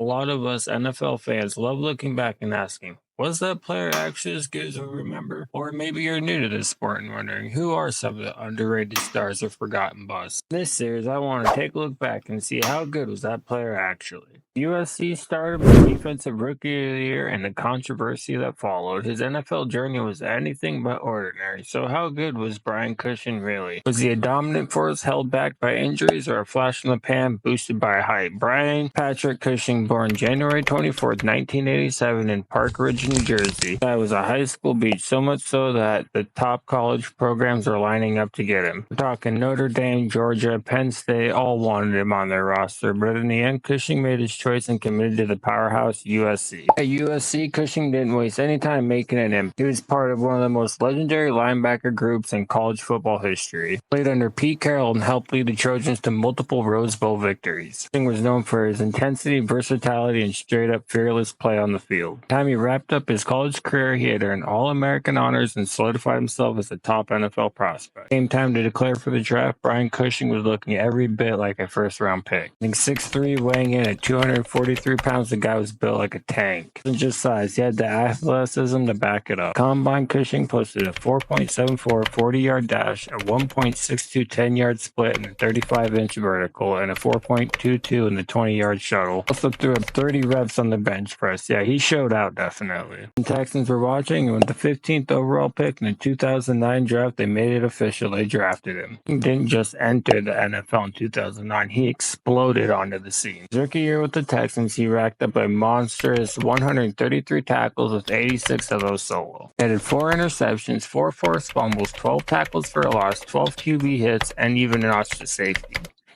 lot of us NFL fans love looking back and asking, was that player actually as good as we remember? Or maybe you're new to this sport and wondering, who are some of the underrated stars or forgotten busts? In this series, I want to take a look back and see how good was that player actually. USC started with Defensive Rookie of the Year and the controversy that followed. His NFL journey was anything but ordinary, so how good was Brian Cushing really? Was he a dominant force held back by injuries or a flash in the pan boosted by height? Brian Patrick Cushing, born January 24th, 1987 in Park Ridge, New Jersey. That was a high school beach, so much so that the top college programs are lining up to get him. We're talking Notre Dame, Georgia, Penn State, all wanted him on their roster, but in the end, Cushing made his choice and committed to the powerhouse USC. At USC, Cushing didn't waste any time making an impact. He was part of one of the most legendary linebacker groups in college football history. Played under Pete Carroll and helped lead the Trojans to multiple Rose Bowl victories. Cushing was known for his intensity, versatility, and straight-up fearless play on the field. By the time he wrapped up his college career, he had earned All-American honors and solidified himself as a top NFL prospect. Came time to declare for the draft, Brian Cushing was looking every bit like a first-round pick. I think 6'3", weighing in at 243 pounds, the guy was built like a tank. It wasn't just size, he had the athleticism to back it up. Combine Cushing posted a 4.74 40-yard dash, a 1.62 10-yard split, and a 35-inch vertical, and a 4.22 in the 20-yard shuttle. Also threw up 30 reps on the bench press. Yeah, he showed out definitely. The Texans were watching, and with the 15th overall pick in the 2009 draft, they made it official. They drafted him. He didn't just enter the NFL in 2009, he exploded onto the scene. His rookie year with the Texans, he racked up a monstrous 133 tackles with 86 of those solo. He had 4 interceptions, 4 forced fumbles, 12 tackles for a loss, 12 QB hits, and even notched a safety.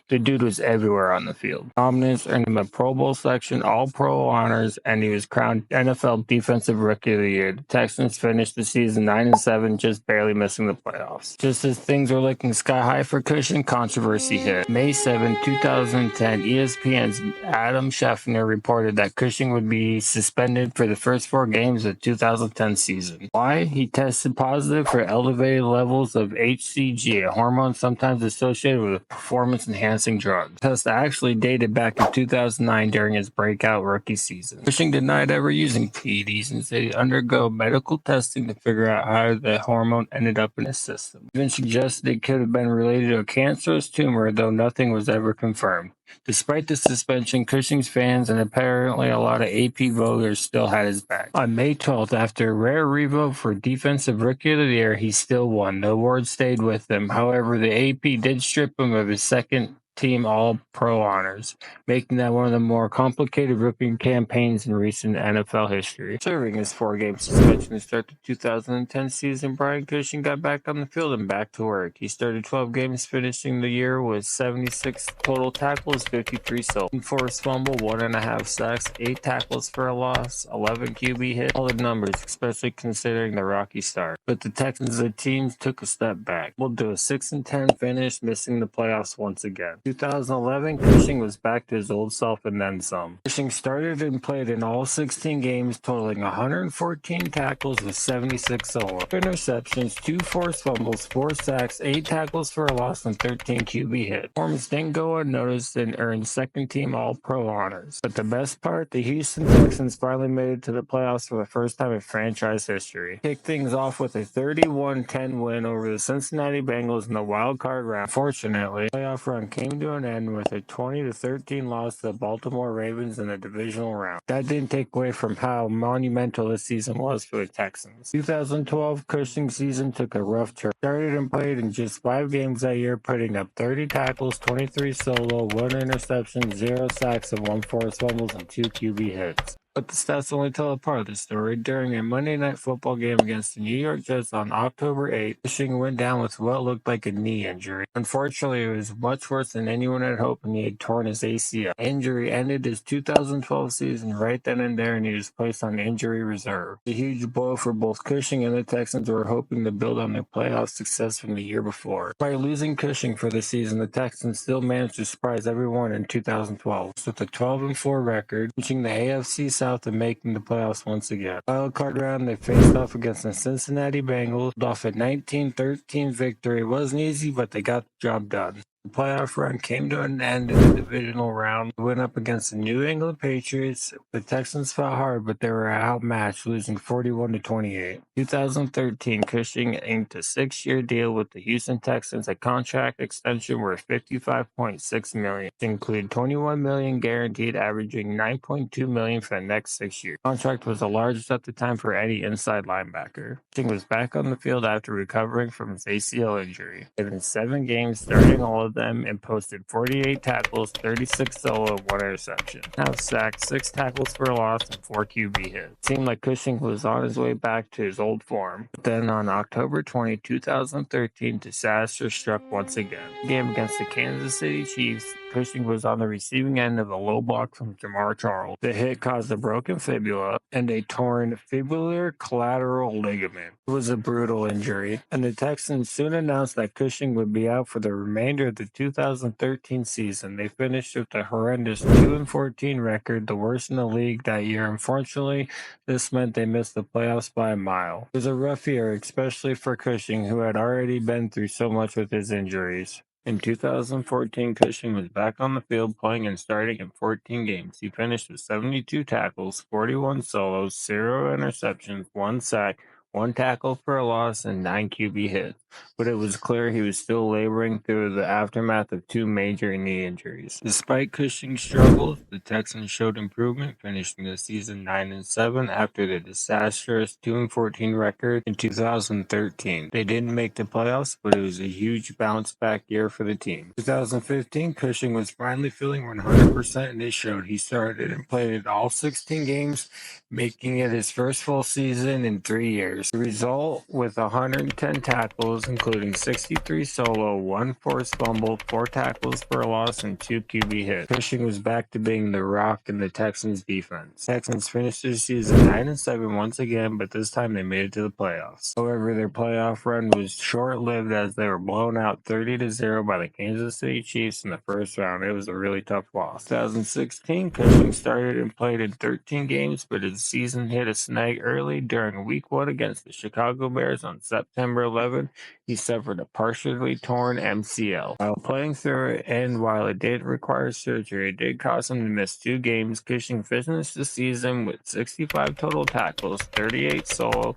The dude was everywhere on the field. Dominance earned him a Pro Bowl selection, All-Pro honors, and he was crowned NFL Defensive Rookie of the Year. The Texans finished the season 9-7, just barely missing the playoffs. Just as things were looking sky high for Cushing, controversy hit. May 7, 2010, ESPN's Adam Schefter reported that Cushing would be suspended for the first 4 games of the 2010 season. Why? He tested positive for elevated levels of HCG, a hormone sometimes associated with performance-enhancing drugs. The test actually dated back in 2009 during his breakout rookie season. Cushing denied ever using PEDs and said he'd undergo medical testing to figure out how the hormone ended up in his system. Even suggested it could have been related to a cancerous tumor, though nothing was ever confirmed. Despite the suspension, Cushing's fans and apparently a lot of AP voters still had his back. On May 12th, after a rare revote for Defensive Rookie of the Year, he still won. The award stayed with him. However, the AP did strip him of his second team All-Pro honors, making that one of the more complicated rookie campaigns in recent NFL history. Serving his 4-game suspension to start the 2010 season, Brian Cushing got back on the field and back to work. He started 12 games, finishing the year with 76 total tackles, 53 solo, 1 forced fumble, 1.5 sacks, 8 tackles for a loss, 11 QB hits. All the numbers, especially considering the rocky start. But the Texans, the team, took a step back. We'll do a 6-10 finish, missing the playoffs once again. 2011, Cushing was back to his old self and then some. Cushing started and played in all 16 games, totaling 114 tackles with 76 solo, interceptions, 2 forced fumbles, 4 sacks, 8 tackles for a loss, and 13 QB hits. Performance didn't go unnoticed and earned second-team All-Pro honors. But the best part, the Houston Texans finally made it to the playoffs for the first time in franchise history. Kicked things off with a 31-10 win over the Cincinnati Bengals in the wild card round. Unfortunately, the playoff run came to an end with a 20-13 loss to the Baltimore Ravens in the divisional round. That didn't take away from how monumental this season was for the Texans. 2012 Cushing season took a rough turn. Started and played in just 5 games that year, putting up 30 tackles, 23 solo, 1 interception, 0 sacks, and 1 forced fumbles, and 2 QB hits. But the stats only tell a part of the story. During a Monday Night Football game against the New York Jets on October 8th, Cushing went down with what looked like a knee injury. Unfortunately, it was much worse than anyone had hoped, and he had torn his ACL. The injury ended his 2012 season right then and there, and he was placed on injury reserve. A huge blow for both Cushing and the Texans, who were hoping to build on their playoff success from the year before. By losing Cushing for the season, the Texans still managed to surprise everyone in 2012 with a 12-4 record, reaching the AFC South and making the playoffs once again. Wild card round, they faced off against the Cincinnati Bengals, off a 19-13 victory. It wasn't easy, but they got the job done. The playoff run came to an end in the divisional round. They went up against the New England Patriots. The Texans fought hard, but they were outmatched, losing 41-28. 2013, Cushing inked a 6-year deal with the Houston Texans, a contract extension worth $55.6 million, which included $21 million guaranteed, averaging $9.2 million for the next 6 years. The contract was the largest at the time for any inside linebacker. Cushing was back on the field after recovering from his ACL injury. In 7 games, starting all of them, and posted 48 tackles, 36 solo, 1 interception. Now sacked, 6 tackles for a loss, and 4 QB hits. It seemed like Cushing was on his way back to his old form. But then on October 20, 2013, disaster struck once again. The game against the Kansas City Chiefs, Cushing was on the receiving end of a low block from Jamar Charles. The hit caused a broken fibula and a torn fibular collateral ligament. It was a brutal injury, and the Texans soon announced that Cushing would be out for the remainder of the 2013 season. They finished with a horrendous 2-14 record, the worst in the league that year. Unfortunately, this meant they missed the playoffs by a mile. It was a rough year, especially for Cushing, who had already been through so much with his injuries. In 2014, Cushing was back on the field playing and starting in 14 games. He finished with 72 tackles, 41 solos, 0 interceptions, 1 sack, 1 tackle for a loss, and 9 QB hits. But it was clear he was still laboring through the aftermath of 2 major knee injuries. Despite Cushing's struggles, the Texans showed improvement, finishing the season 9-7 after the disastrous 2-14 record in 2013. They didn't make the playoffs, but it was a huge bounce-back year for the team. 2015, Cushing was finally feeling 100%, and it showed. He started and played in all 16 games, making it his first full season in 3 years. The result, with 110 tackles, including 63 solo, 1 forced fumble, 4 tackles for a loss, and 2 QB hits. Cushing was back to being the rock in the Texans' defense. Texans finished their season 9-7 once again, but this time they made it to the playoffs. However, their playoff run was short-lived as they were blown out 30-0 by the Kansas City Chiefs in the first round. It was a really tough loss. 2016, Cushing started and played in 13 games, but his season hit a snag early. During Week 1 against the Chicago Bears on September 11, he suffered a partially torn MCL. While playing through it, and while it did require surgery, it did cause him to miss 2 games. Cushing finished the season with 65 total tackles, 38 solo,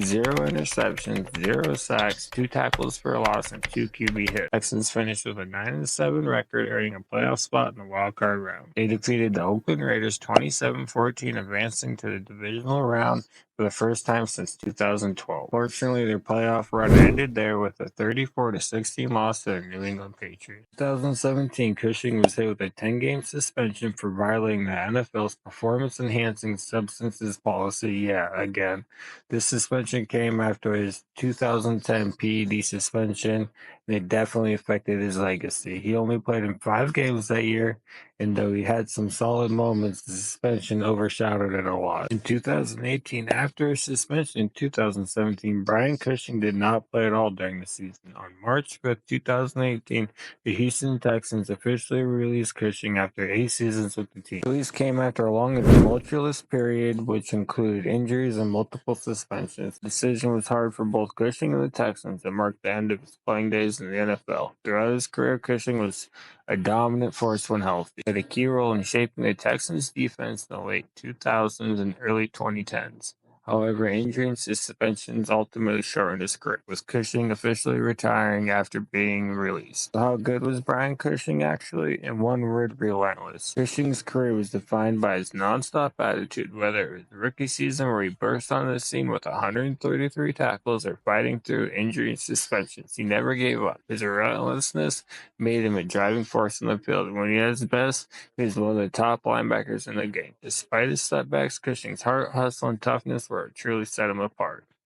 0 interceptions, 0 sacks, 2 tackles for a loss, and 2 QB hits. Texans finished with a 9-7 record, earning a playoff spot in the wildcard round. They defeated the Oakland Raiders 27-14, advancing to the divisional round for the first time since 2012. Fortunately, their playoff run ended there with a 34-16 loss to the New England Patriots. 2017, Cushing was hit with a 10-game suspension for violating the NFL's performance-enhancing substances policy. Yeah, again. This suspension came after his 2010 PED suspension, and it definitely affected his legacy. He only played in 5 games that year, and though he had some solid moments, the suspension overshadowed it a lot. In 2018, after his suspension in 2017, Brian Cushing did not play at all during the season. On March 5th, 2018, the Houston Texans officially released Cushing after 8 seasons with the team. The release came after a long and tumultuous period, which included injuries and multiple suspensions. The decision was hard for both Cushing and the Texans. It marked the end of his playing days in the NFL. Throughout his career, Cushing was a dominant force when healthy. He had a key role in shaping the Texans' defense in the late 2000s and early 2010s. However, injury and suspensions ultimately shortened his career, with Cushing officially retiring after being released. So how good was Brian Cushing actually? In one word, relentless. Cushing's career was defined by his nonstop attitude, whether it was the rookie season where he burst on the scene with 133 tackles or fighting through injury and suspensions. He never gave up. His relentlessness made him a driving force on the field. When he at his best, he was one of the top linebackers in the game. Despite his setbacks, Cushing's heart, hustle, and toughness were what truly set him apart.